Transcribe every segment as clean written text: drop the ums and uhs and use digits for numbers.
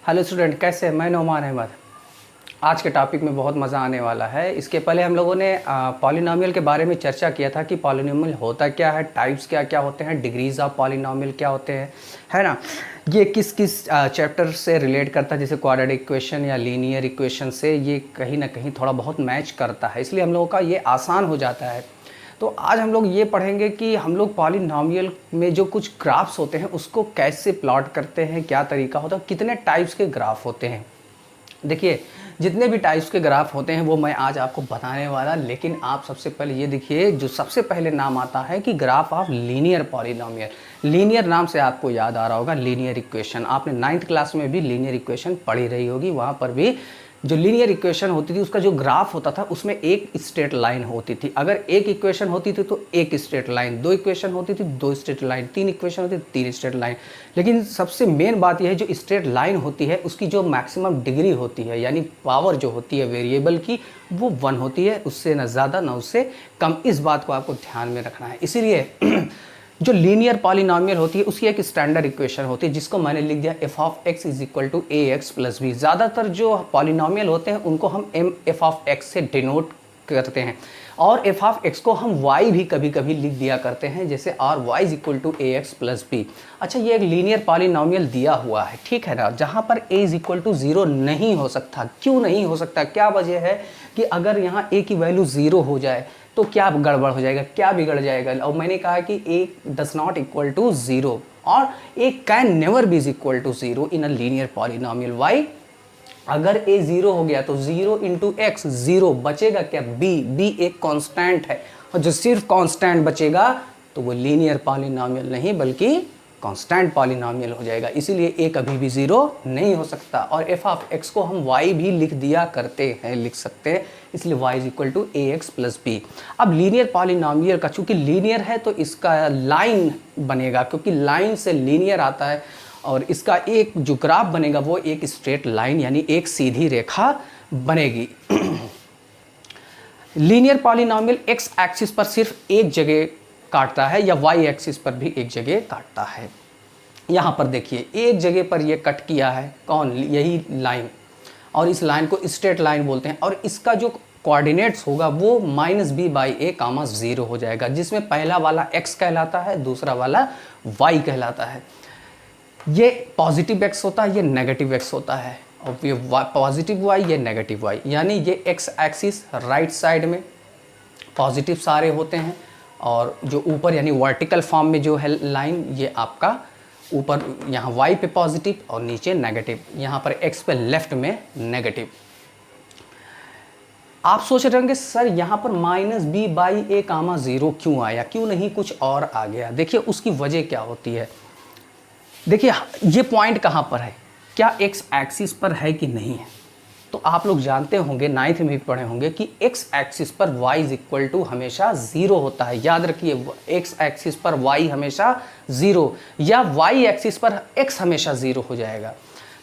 Hello student, कैसे हैं? मैं नोमान अहमद। आज के टॉपिक में बहुत मज़ा आने वाला है। इसके पहले हम लोगों ने पॉलिनोमियल के बारे में चर्चा किया था कि पॉलिनोमियल होता क्या है, टाइप्स क्या क्या होते हैं, डिग्रीज ऑफ पॉलिनोमियल क्या होते हैं, है ना। ये किस किस चैप्टर से रिलेट करता है, जैसे क्वाड्रेटिक इक्वेशन या लीनियर इक्वेशन से ये कहीं ना कहीं थोड़ा बहुत मैच करता है, इसलिए हम लोगों का ये आसान हो जाता है। तो आज हम लोग ये पढ़ेंगे कि हम लोग पॉलिनोमियल में जो कुछ ग्राफ्स होते हैं उसको कैसे प्लॉट करते हैं, क्या तरीका होता है, कितने टाइप्स के ग्राफ होते हैं। देखिए, जितने भी टाइप्स के ग्राफ होते हैं वो मैं आज आपको बताने वाला, लेकिन आप सबसे पहले ये देखिए, जो सबसे पहले नाम आता है कि graph of linear polynomial. Linear नाम से आपको याद आ रहा होगा लीनियर इक्वेशन। आपने 9th क्लास में भी लीनियर इक्वेशन पढ़ी रही होगी। वहाँ पर भी जो लीनियर इक्वेशन होती थी उसका जो ग्राफ होता था उसमें एक स्ट्रेट लाइन होती थी। अगर एक इक्वेशन होती थी तो एक स्ट्रेट लाइन, दो इक्वेशन होती थी दो स्ट्रेट लाइन, तीन इक्वेशन होती थी तीन स्ट्रेट लाइन। लेकिन सबसे मेन बात यह है, जो स्ट्रेट लाइन होती है उसकी जो मैक्सिमम डिग्री होती है, यानी पावर जो होती है वेरिएबल की, वो 1 होती है। उससे ना ज़्यादा ना उससे कम। इस बात को आपको ध्यान में रखना है। इसीलिए जो लीनियर पॉलिनोमियल होती है उसकी एक स्टैंडर्ड इक्वेशन होती है जिसको मैंने लिख दिया f of x is equal to a x plus b. ज़्यादातर जो पॉलिनोमियल होते हैं उनको हम f ऑफ x से डिनोट करते हैं, और f ऑफ x को हम y भी कभी कभी लिख दिया करते हैं, जैसे और y is equal to a x plus b. अच्छा, ये एक लीनियर पॉलिनोमियल दिया हुआ है, ठीक है ना, जहाँ पर a इज इक्वल टू 0 नहीं हो सकता। क्यों नहीं हो सकता? क्या वजह है कि अगर यहाँ a की वैल्यू 0 हो जाए तो क्या गड़बड़ हो जाएगा, क्या बिगड़ जाएगा। और मैंने कहा कि a does not equal to 0 और a can never be is equal to 0 in a linear polynomial. Why? अगर a 0 हो गया तो 0 इंटू एक्स 0, बचेगा क्या? b एक कांस्टेंट है, और जो सिर्फ कांस्टेंट बचेगा तो वो लीनियर पॉलिनोमियल नहीं बल्कि कांस्टेंट पॉलिनोमियल हो जाएगा। इसीलिए a कभी भी 0 नहीं हो सकता। और f ऑफ x को हम y भी लिख दिया करते हैं, लिख सकते हैं, इसलिए y is equal to a x plus b. अब लीनियर पॉलिनोमियल का चूंकि लीनियर है तो इसका लाइन बनेगा, क्योंकि लाइन से लीनियर आता है, और इसका एक जो ग्राफ बनेगा वो एक स्ट्रेट लाइन यानी एक सीधी रेखा बनेगी। लीनियर पॉलिनोमियल x एक्सिस पर सिर्फ एक जगह काटता है, या y एक्सिस पर भी एक जगह काटता है। यहाँ पर देखिए, एक जगह पर ये कट किया है, कौन? यही लाइन, और इस लाइन को स्ट्रेट लाइन बोलते हैं। और इसका जो कोऑर्डिनेट्स होगा वो -b/a, 0 हो जाएगा, जिसमें पहला वाला x कहलाता है, दूसरा वाला y कहलाता है। ये पॉजिटिव x होता है, ये नेगेटिव x होता है, और ये पॉजिटिव y, ये नेगेटिव y, यानी ये x एक्सिस राइट साइड में पॉजिटिव सारे होते हैं, और जो ऊपर यानी वर्टिकल फॉर्म में जो है लाइन, ये आपका ऊपर यहाँ y पे पॉजिटिव और नीचे नेगेटिव, यहाँ पर x पे लेफ्ट में नेगेटिव। आप सोच रहे होंगे सर यहाँ पर -b/a, 0 क्यों आया, क्यों नहीं कुछ और आ गया? देखिए उसकी वजह क्या होती है। देखिए ये पॉइंट कहाँ पर है, क्या x एक्सिस पर है कि नहीं है? तो आप लोग जानते होंगे, 9th में भी पढ़े होंगे कि x एक्सिस पर y इज इक्वल टू हमेशा 0 होता है। याद रखिए, x एक्सिस पर y हमेशा 0, या y एक्सिस पर x हमेशा 0 हो जाएगा।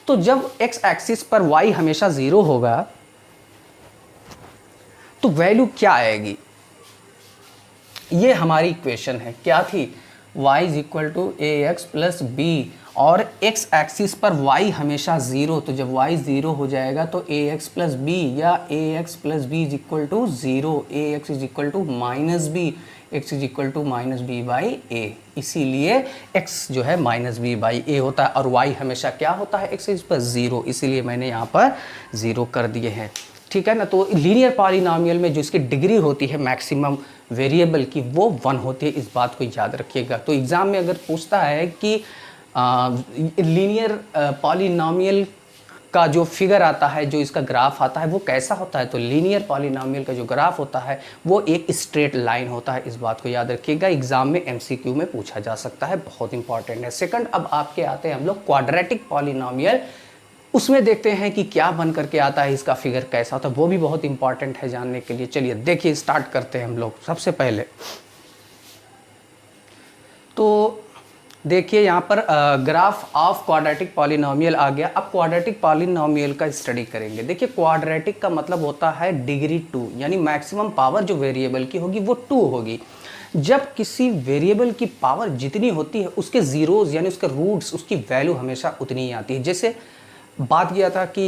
तो जब x एक्सिस पर y हमेशा 0 होगा तो वैल्यू क्या आएगी? ये हमारी इक्वेशन है, क्या थी? y is equal to a x plus b, और x एक्सिस पर y हमेशा 0, तो जब y 0 हो जाएगा तो ए एक्स प्लस बी, या a x plus b is equal to 0, a x is equal to minus b, x is equal to -b/a। इसीलिए x जो है -b/a होता है, और y हमेशा क्या होता है? एक्सिस पर 0, इसीलिए मैंने यहाँ पर 0 कर दिए हैं, ठीक है ना। तो लीनियर पॉलिनोमियल में जो इसकी डिग्री होती है मैक्सिमम वेरिएबल की, वो 1 होती है। इस बात को याद रखिएगा। तो एग्ज़ाम में अगर पूछता है कि लीनियर पॉलिनोमियल का जो फिगर आता है, जो इसका ग्राफ आता है, वो कैसा होता है, तो लीनियर पॉलिनोमियल का जो ग्राफ होता है वो एक स्ट्रेट लाइन होता है। इस बात को याद रखिएगा, एग्जाम में MCQ में पूछा जा सकता है, बहुत इंपॉर्टेंट है। सेकंड, अब आपके आते हैं हम लोग क्वाड्रेटिक पॉलिनोमियल। उसमें देखते हैं कि क्या बन करके आता है, इसका फिगर कैसा होता है, वो भी बहुत इंपॉर्टेंट है जानने के लिए। चलिए देखिए, स्टार्ट करते हैं हम लोग। सबसे पहले तो देखिए यहाँ पर ग्राफ ऑफ क्वाड्रेटिक पॉलिनोमियल आ गया। अब क्वाड्रेटिक पॉलिनोमियल का स्टडी करेंगे। देखिए क्वाड्रेटिक का मतलब होता है डिग्री 2, यानी मैक्सिमम पावर जो वेरिएबल की होगी वो 2 होगी। जब किसी वेरिएबल की पावर जितनी होती है उसके जीरोज यानी उसके रूट्स, उसकी वैल्यू हमेशा उतनी ही आती है। जैसे बात किया था कि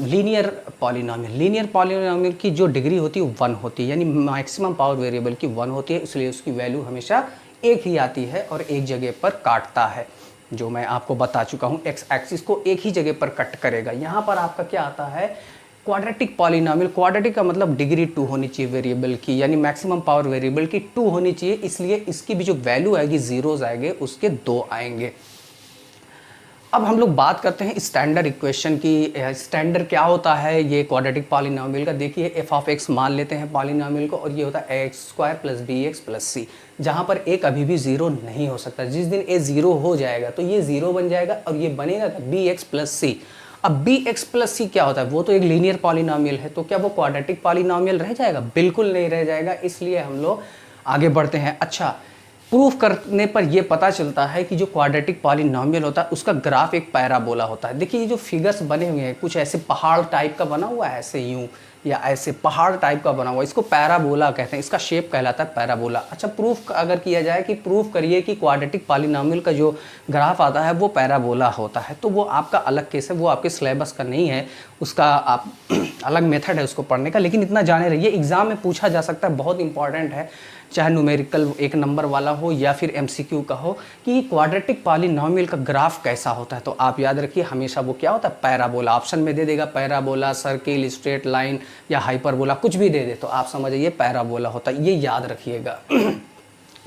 लीनियर पॉलिनॉमियल की जो डिग्री होती है 1 होती है, यानी मैक्सिमम पावर वेरिएबल की 1 होती है, इसलिए उसकी वैल्यू हमेशा एक ही आती है और एक जगह पर काटता है, जो मैं आपको बता चुका हूँ। एक्स एक्सिस को एक ही जगह पर कट करेगा। यहाँ पर आपका क्या आता है, क्वाड्रेटिक पॉलिनॉमियल। क्वाड्रेटिक का मतलब डिग्री 2 होनी चाहिए वेरिएबल की, यानी मैक्सिमम पावर वेरिएबल की 2 होनी चाहिए, इसलिए इसकी भी जो वैल्यू आएगी, जीरोज आएंगे, उसके 2 आएंगे। अब हम लोग बात करते हैं स्टैंडर्ड इक्वेशन की। स्टैंडर्ड क्या होता है ये क्वाड्रेटिक पॉलिनॉमियल का? देखिए एफ ऑफ एक्स मान लेते हैं पॉलिनॉमियल को, और ये होता है x square plus b x plus c, जहाँ पर ए कभी भी जीरो नहीं हो सकता। जिस दिन ए जीरो हो जाएगा तो ये जीरो बन जाएगा और ये बनेगा बी एक्स प्लस सी। अब बी एक्स प्लस सी क्या होता है? वो तो एक लीनियर पॉलिनॉमियल है, तो क्या वो क्वाड्रेटिक पॉलिनॉमियल रह जाएगा? बिल्कुल नहीं रह जाएगा। इसलिए हम लोग आगे बढ़ते हैं। अच्छा, प्रूफ करने पर यह पता चलता है कि जो क्वाड्रेटिक पॉलिनॉमियल होता है उसका ग्राफ एक पैराबोला होता है। देखिए ये जो फिगर्स बने हुए हैं, कुछ ऐसे पहाड़ टाइप का बना हुआ है, ऐसे यूं या ऐसे पहाड़ टाइप का बना हुआ है, इसको पैराबोला कहते हैं। इसका शेप कहलाता है पैराबोला। अच्छा, प्रूफ अगर किया जाए कि प्रूफ करिए कि क्वाड्रेटिक पॉलिनॉमियल का जो ग्राफ आता है वो पैराबोला होता है, तो वो आपका अलग केस है, वो आपके सिलेबस का नहीं है, उसका आप अलग मेथड है उसको पढ़ने का। लेकिन इतना जाने रहिए, एग्जाम में पूछा जा सकता है, बहुत इंपॉर्टेंट है, चाहे न्यूमेरिकल 1 नंबर वाला हो या फिर एमसीक्यू का हो, कि क्वाड्रेटिक पॉलिनॉमियल का ग्राफ कैसा होता है। तो आप याद रखिए हमेशा वो क्या होता है, पैराबोला। ऑप्शन में दे देगा पैराबोला, सर्किल, स्ट्रेट लाइन या हाइपरबोला, कुछ भी दे दे तो आप समझिए पैराबोला होता है, ये याद रखिएगा।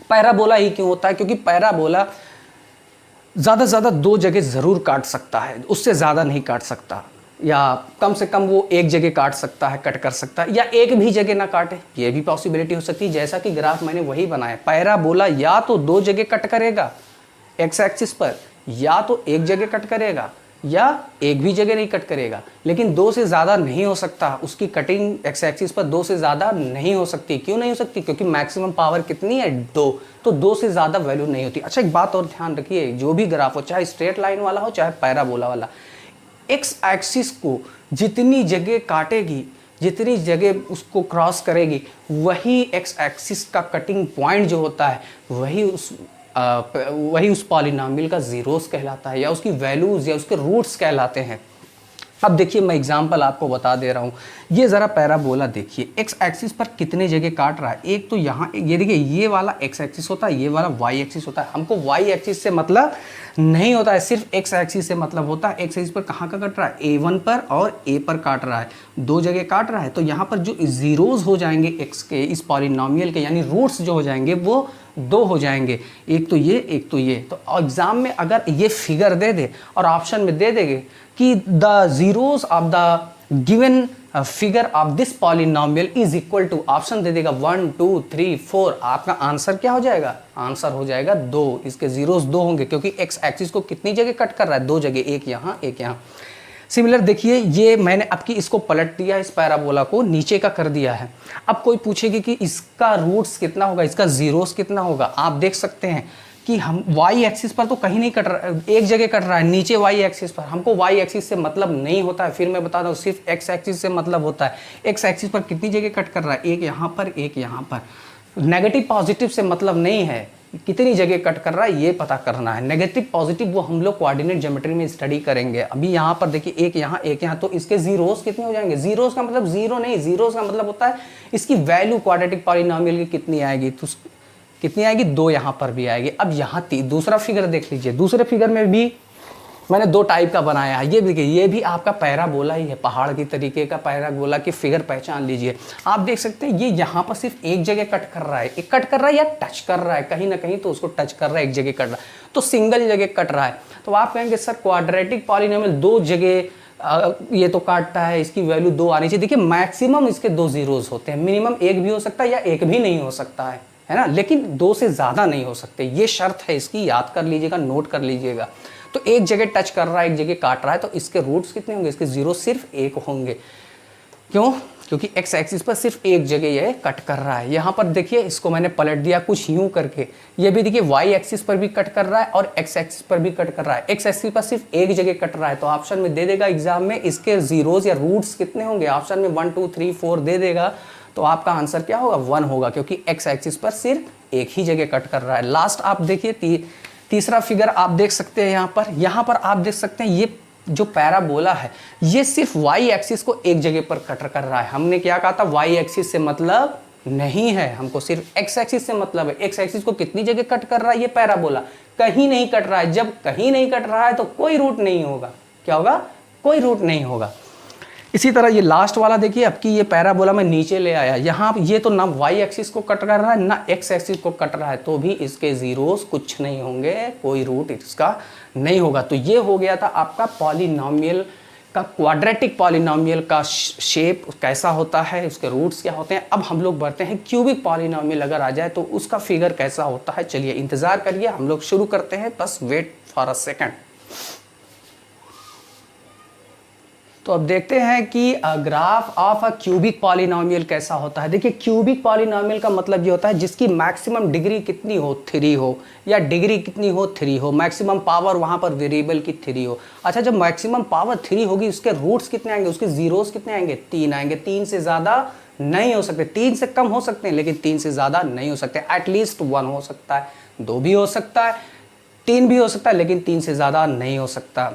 पैराबोला ही क्यों होता है? क्योंकि पैराबोला ज़्यादा से ज़्यादा 2 जगह ज़रूर काट सकता है, उससे ज़्यादा नहीं काट सकता, या कम से कम वो एक जगह काट सकता है, कट कर सकता है, या एक भी जगह ना काटे, ये भी पॉसिबिलिटी हो सकती है। जैसा कि ग्राफ मैंने वही बनाया, पैराबोला या तो 2 जगह कट करेगा एक्स एक्सिस पर, या तो एक जगह कट करेगा, या एक भी जगह नहीं कट करेगा, लेकिन 2 से ज़्यादा नहीं हो सकता। उसकी कटिंग एक्स एक्सिस पर 2 से ज़्यादा नहीं हो सकती। क्यों नहीं हो सकती? क्योंकि मैक्सिमम पावर कितनी है, 2, तो 2 से ज़्यादा वैल्यू नहीं होती। अच्छा, एक बात और ध्यान रखिए, जो भी ग्राफ हो, चाहे स्ट्रेट लाइन वाला हो चाहे पैराबोला वाला, एक्स एक्सिस को जितनी जगह काटेगी, जितनी जगह उसको क्रॉस करेगी, वही एक्स एक्सिस का कटिंग पॉइंट जो होता है वही उस पॉलिनॉमियल का जीरोस कहलाता है, या उसकी वैल्यूज या उसके रूट्स कहलाते हैं। अब देखिए मैं एग्जांपल आपको बता दे रहा हूँ। ये ज़रा पैराबोला देखिए, एक्स एक्सिस पर कितने जगह काट रहा है। एक तो यहाँ, ये देखिए ये वाला एक्स एक्सिस होता है, ये वाला वाई एक्सिस होता है। हमको वाई एक्सिस से मतलब नहीं होता है, सिर्फ एक्स एक्सिस से मतलब होता है। एक्स एक्सिस पर कहाँ का कट रहा है, A1 पर और A पर काट रहा है, 2 जगह काट रहा है। तो यहाँ पर जो जीरोज हो जाएंगे एक्स के, इस पॉलिनॉमियल के, यानी रूट्स जो हो जाएंगे वो 2 हो जाएंगे, एक तो ये एक तो ये। तो एग्जाम में अगर ये फिगर दे दे और ऑप्शन में दे देंगे कि the zeros of the given figure of this polynomial is equal to, option दे देगा 1 2 3 4, आपका आंसर क्या हो जाएगा? आंसर हो जाएगा 2। इसके जीरोस 2 होंगे, क्योंकि एक्स एक्सिस को कितनी जगह कट कर रहा है, 2 जगह, एक यहाँ एक यहाँ। सिमिलर देखिए, ये मैंने आपकी इसको पलट दिया, इस पैराबोला को नीचे का कर दिया है। अब कोई पूछेगी कि इसका रूट्स कितना होगा, इसका जीरोस कितना होगा। आप देख सकते हैं कि हम वाई एक्सिस पर तो कहीं नहीं कट रहा, एक जगह कट रहा है, नीचे वाई एक्सिस पर। हमको वाई एक्सिस से मतलब नहीं होता है, फिर मैं बता दूं, सिर्फ एक्स एक्सिस से मतलब होता है। एक्स एक्सिस पर कितनी जगह कट कर रहा है, एक यहाँ पर एक यहाँ पर। नेगेटिव पॉजिटिव से मतलब नहीं है, कितनी जगह कट कर रहा है ये पता करना है। नेगेटिव पॉजिटिव वो हम लोग कोऑर्डिनेट ज्योमेट्री में स्टडी करेंगे। अभी यहाँ पर देखिए एक यहाँ एक यहाँ, तो इसके जीरोस कितने हो जाएंगे? जीरोस का मतलब जीरो नहीं, जीरोस का मतलब होता है इसकी वैल्यू क्वाड्रेटिक पॉलिनॉमियल की कितनी आएगी, तो कितनी आएगी, 2 यहाँ पर भी आएगी। अब यहाँ दूसरा फिगर देख लीजिए, दूसरे फिगर में भी मैंने 2 टाइप का बनाया है। ये देखिए, ये भी आपका पैराबोला ही है, पहाड़ की तरीके का पैराबोला की फिगर पहचान लीजिए। आप देख सकते हैं ये यहाँ पर सिर्फ एक जगह कट कर रहा है, एक कट कर रहा है या टच कर रहा है, कहीं ना कहीं तो उसको टच कर रहा है, एक जगह कट रहा है, तो सिंगल जगह कट रहा है। तो आप कहेंगे सर क्वाड्रेटिक पॉलिनॉमियल 2 जगह ये तो काटता है, इसकी वैल्यू 2 आनी चाहिए। देखिए मैक्सिमम इसके 2 जीरोज होते हैं, मिनिमम एक भी हो सकता है या एक भी नहीं हो सकता है ना, लेकिन 2 से ज़्यादा नहीं हो सकते। ये शर्त है इसकी, याद कर लीजिएगा, नोट कर लीजिएगा। तो एक जगह टच कर रहा है, एक जगह काट रहा है, तो इसके रूट्स कितने होंगे, इसके जीरो सिर्फ 1 होंगे। क्यों? क्योंकि एक्स एक्सिस पर सिर्फ एक जगह ये कट कर रहा है। यहाँ पर देखिए इसको मैंने पलट दिया कुछ यूं करके, ये भी देखिए वाई एक्सिस पर भी कट कर रहा है और एक्स एक्सिस पर भी कट कर रहा है। एक्स एक्सिस पर सिर्फ एक जगह कट रहा है, तो ऑप्शन में दे देगा एग्जाम में इसके जीरोज या रूट्स कितने होंगे, ऑप्शन में 1 2 3 4 दे देगा, तो आपका आंसर क्या होगा, 1 होगा, क्योंकि एक्स एक्सिस पर सिर्फ एक ही जगह कट कर रहा है। लास्ट आप देखिए तीसरा फिगर आप देख सकते हैं, यहाँ पर आप देख सकते हैं ये जो पैराबोला है ये सिर्फ वाई एक्सिस को एक जगह पर कट कर रहा है। हमने क्या कहा था, वाई एक्सिस से मतलब नहीं है, हमको सिर्फ एक्स एक्सिस से मतलब है। एक्स एक्सिस को कितनी जगह कट कर रहा है ये पैराबोला, कहीं नहीं कट रहा है। जब कहीं नहीं कट रहा है तो कोई रूट नहीं होगा। क्या होगा, कोई रूट नहीं होगा। इसी तरह ये लास्ट वाला देखिए, अब की ये पैराबोला में नीचे ले आया, यहाँ ये तो ना वाई एक्सिस को कट कर रहा है ना एक्स एक्सिस को कट रहा है, तो भी इसके जीरोस कुछ नहीं होंगे, कोई रूट इसका नहीं होगा। तो ये हो गया था आपका पॉलिनोमियल का, क्वाड्रेटिक पॉलिनोमियल का शेप कैसा होता है, उसके रूट्स क्या होते हैं। अब हम लोग बढ़ते हैं क्यूबिक पॉलिनोमियल अगर आ जाए तो उसका फिगर कैसा होता है। चलिए इंतजार करिए, हम लोग शुरू करते हैं, बस वेट फॉर अ सेकेंड। तो अब देखते हैं कि graph of a cubic polynomial कैसा होता है। देखिए क्यूबिक पॉलिनोमियल का मतलब ये होता है जिसकी मैक्सिमम डिग्री कितनी हो, 3 हो, या डिग्री कितनी हो, 3 हो, मैक्सिमम पावर वहां पर वेरिएबल की 3 हो। अच्छा, जब मैक्सिमम पावर 3 होगी उसके रूट्स कितने आएंगे, उसके जीरोस कितने आएंगे, 3 आएंगे। 3 से ज़्यादा नहीं हो सकते, 3 से कम हो सकते हैं लेकिन 3 से ज़्यादा नहीं हो सकते। एटलीस्ट 1 हो सकता है, 2 भी हो सकता है, 3 भी हो सकता है, लेकिन 3 से ज़्यादा नहीं हो सकता।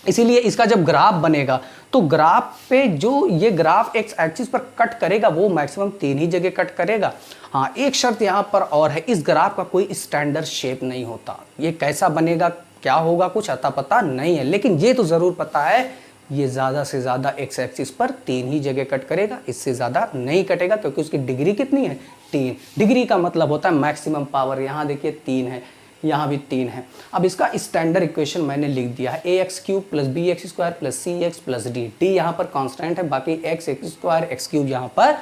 इसीलिए इसका जब ग्राफ बनेगा तो ग्राफ पे जो ये ग्राफ एक्स एक्सिस पर कट करेगा वो मैक्सिमम 3 ही जगह कट करेगा। हाँ, एक शर्त यहाँ पर और है, इस ग्राफ का कोई स्टैंडर्ड शेप नहीं होता। ये कैसा बनेगा, क्या होगा, कुछ अता पता नहीं है, लेकिन ये तो ज़रूर पता है ये ज़्यादा से ज़्यादा एक्स एक्सिस पर 3 ही जगह कट करेगा, इससे ज़्यादा नहीं कटेगा, क्योंकि उसकी डिग्री कितनी है, 3। डिग्री का मतलब होता है मैक्सिमम पावर। यहाँ देखिए 3 है, यहाँ भी 3 है। अब इसका स्टैंडर्ड इक्वेशन मैंने लिख दिया है, ax³ + bx² + cx + d। d यहाँ पर कांस्टेंट है, बाकी x² x³ यहाँ पर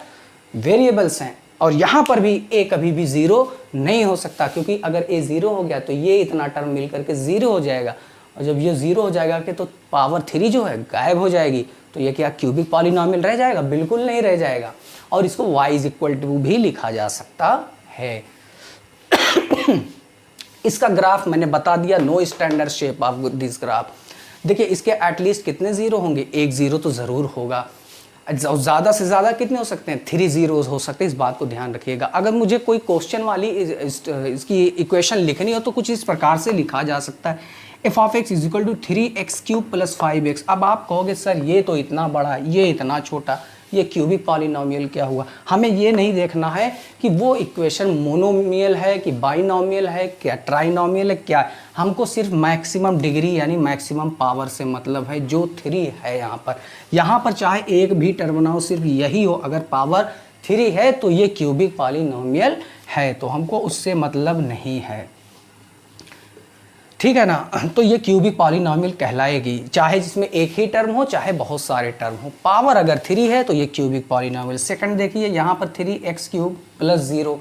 वेरिएबल्स हैं। और यहाँ पर भी a कभी भी 0 नहीं हो सकता, क्योंकि अगर a 0 हो गया तो ये इतना टर्म मिल करके 0 हो जाएगा, और जब ये 0 हो जाएगा कि तो पावर 3 जो है गायब हो जाएगी। तो ये क्या क्यूबिक पॉलिनोमियल रह जाएगा, बिल्कुल नहीं रह जाएगा। और इसको y= भी लिखा जा सकता है। इसका ग्राफ मैंने बता दिया, no standard shape of this graph. देखिए इसके एटलीस्ट कितने जीरो होंगे, 1 0 तो ज़रूर होगा। ज़्यादा से ज़्यादा कितने हो सकते हैं, 3 जीरोस हो सकते हैं, इस बात को ध्यान रखिएगा। अगर मुझे कोई क्वेश्चन वाली इसकी इक्वेशन लिखनी हो तो कुछ इस प्रकार से लिखा जा सकता है, f(x) = 3x³ + 5x। अब आप कहोगे सर ये तो इतना बड़ा, ये इतना छोटा, ये क्यूबिक पॉलिनोमियल क्या हुआ। हमें ये नहीं देखना है कि वो इक्वेशन मोनोमियल है कि बाइनोमियल है, क्या ट्राइनोमियल है, क्या है। हमको सिर्फ मैक्सिमम डिग्री यानी मैक्सिमम पावर से मतलब है, जो 3 है यहाँ पर चाहे एक भी टर्म ना हो, सिर्फ यही हो, अगर पावर 3 है तो ये क्यूबिक पॉलिनोमियल है, तो हमको उससे मतलब नहीं है, ठीक है ना। तो ये क्यूबिक पॉलिनोमियल कहलाएगी, चाहे जिसमें एक ही टर्म हो चाहे बहुत सारे टर्म हो। पावर अगर 3 है तो ये क्यूबिक पॉलिनोमियल। सेकंड देखिए, यहाँ पर 3x³ + 0,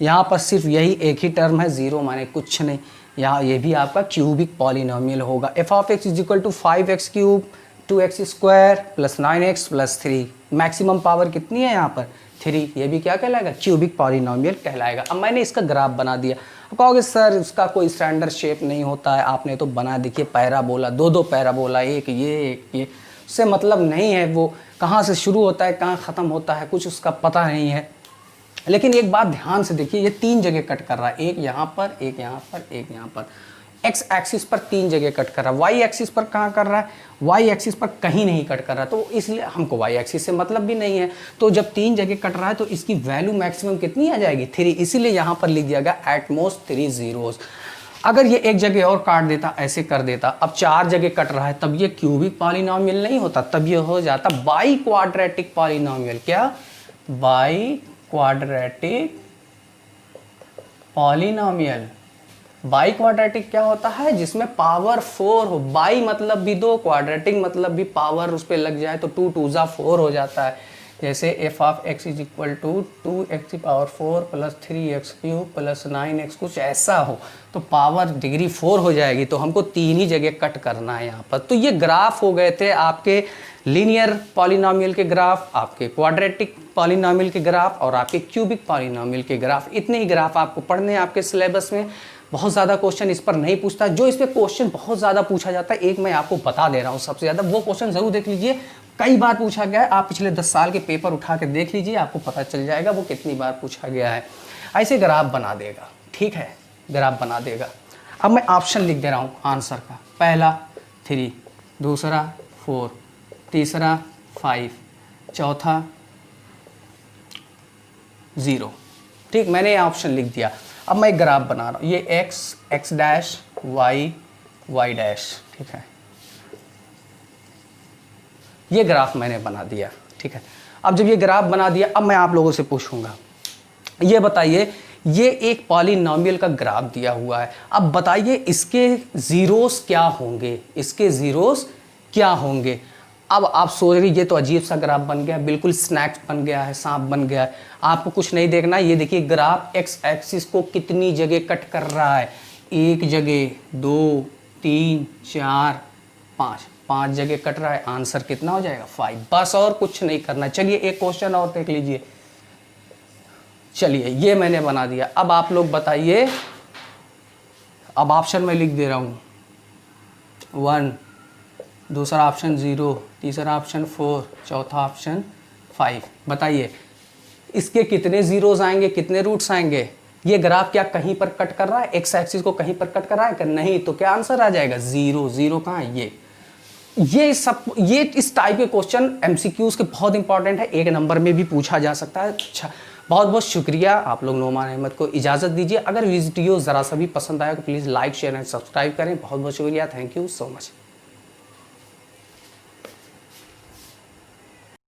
यहाँ पर सिर्फ यही एक ही टर्म है, 0 माने कुछ नहीं, यहाँ ये भी आपका क्यूबिक पॉलिनोमियल होगा। f(x) = 5x³ 2x² + 9x + 3। Maximum power कितनी है यहाँ पर, 3, ये भी क्या कहलाएगा, क्यूबिक पॉलिनोमियल कहलाएगा। अब मैंने इसका ग्राफ बना दिया। अब कहोगे सर इसका कोई स्टैंडर्ड शेप नहीं होता है, आपने तो बना देखिए पैराबोला, 2 पैराबोला, एक ये, उससे मतलब नहीं है, वो कहाँ से शुरू होता है कहाँ ख़त्म होता है कुछ उसका पता नहीं है। लेकिन एक बात ध्यान से देखिए, ये 3 जगह कट कर रहा है, एक यहाँ पर, एक यहाँ पर, एक यहाँ पर। एक्स एक्सिस पर 3 जगह कट कर रहा है, वाई एक्सिस पर कहाँ कर रहा है, वाई एक्सिस पर कहीं नहीं कट कर रहा, तो इसलिए हमको वाई एक्सिस से मतलब भी नहीं है। तो जब 3 जगह कट रहा है तो इसकी वैल्यू मैक्सिमम कितनी आ जाएगी, 3, इसीलिए यहाँ पर लिख दिया गया एटमोस्ट 3 जीरोस। अगर ये एक जगह और काट देता, ऐसे कर देता, अब 4 जगह कट रहा है, तब ये क्यूबिक पॉलिनोमियल नहीं होता, तब ये हो जाता बाई क्वाड्रेटिक पॉलिनोमियल। क्या, by quadratic polynomial. By quadratic क्या होता है, जिसमें पावर 4 हो, बाई मतलब भी 2, क्वाड्रेटिक मतलब भी पावर उस पर लग जाए तो 2 2 जा 4 हो जाता है। जैसे f(x) = 2x⁴ + 3x³ + 9x, कुछ ऐसा हो तो पावर डिग्री 4 हो जाएगी, तो हमको 3 ही जगह कट करना है यहाँ पर। तो ये ग्राफ हो गए थे आपके लीनियर पॉलिनोमियल के ग्राफ, आपके क्वाड्रेटिक पॉलिनोमियल के ग्राफ और आपके क्यूबिक पॉलिनोमियल के ग्राफ। इतने ही ग्राफ आपको पढ़ने हैं आपके सिलेबस में। बहुत ज़्यादा क्वेश्चन इस पर नहीं पूछता, जो इस पर क्वेश्चन बहुत ज़्यादा पूछा जाता है, एक मैं आपको बता दे रहा हूँ सबसे ज़्यादा, वो क्वेश्चन ज़रूर देख लीजिए, कई बार पूछा गया है। आप पिछले 10 साल के पेपर उठा के देख लीजिए, आपको पता चल जाएगा वो कितनी बार पूछा गया है। ऐसे ग्राफ बना देगा, ठीक है, ग्राफ बना देगा। अब मैं ऑप्शन लिख दे रहा हूँ आंसर का, पहला 3, दूसरा 4, तीसरा 5, चौथा 0। ठीक, मैंने ये ऑप्शन लिख दिया। अब मैं एक ग्राफ बना रहा हूँ, ये x डैश y डैश, ठीक है, ये ग्राफ मैंने बना दिया। ठीक है, अब जब ये ग्राफ बना दिया, अब मैं आप लोगों से पूछूंगा, ये बताइए, ये एक पॉलिनॉमियल का ग्राफ दिया हुआ है, अब बताइए इसके ज़ीरोस क्या होंगे, इसके ज़ीरोस क्या होंगे। अब आप सोच रहे ये तो अजीब सा ग्राफ बन गया, बिल्कुल स्नैक्स बन गया है, सांप बन गया है। आपको कुछ नहीं देखना, ये देखिए ग्राफ एक्स एक्सिस को कितनी जगह कट कर रहा है, 1 जगह, 2, 3, 4, 5 जगह कट रहा है। आंसर कितना हो जाएगा? 5। बस और कुछ नहीं करना। चलिए एक क्वेश्चन और देख लीजिए। चलिए ये मैंने बना दिया, अब आप लोग बताइए। अब ऑप्शन में लिख दे रहा हूँ 1, दूसरा ऑप्शन 0, तीसरा ऑप्शन 4, चौथा ऑप्शन 5। बताइए इसके कितने ज़ीरोज़ आएंगे, कितने रूट्स आएंगे। ये ग्राफ क्या कहीं पर कट कर रहा है, एक्स एक्सिस को कहीं पर कट कर रहा है कि नहीं, तो क्या आंसर आ जाएगा? 0। 0 कहाँ है? ये इस टाइप के क्वेश्चन एमसीक्यूज के बहुत इंपॉर्टेंट है, 1 नंबर में भी पूछा जा सकता है। अच्छा, बहुत बहुत शुक्रिया। आप लोग नोमान अहमद को इजाज़त दीजिए। अगर वीडियो ज़रा सा भी पसंद आया तो please like, share and subscribe करें। बहुत बहुत शुक्रिया। Thank you so much.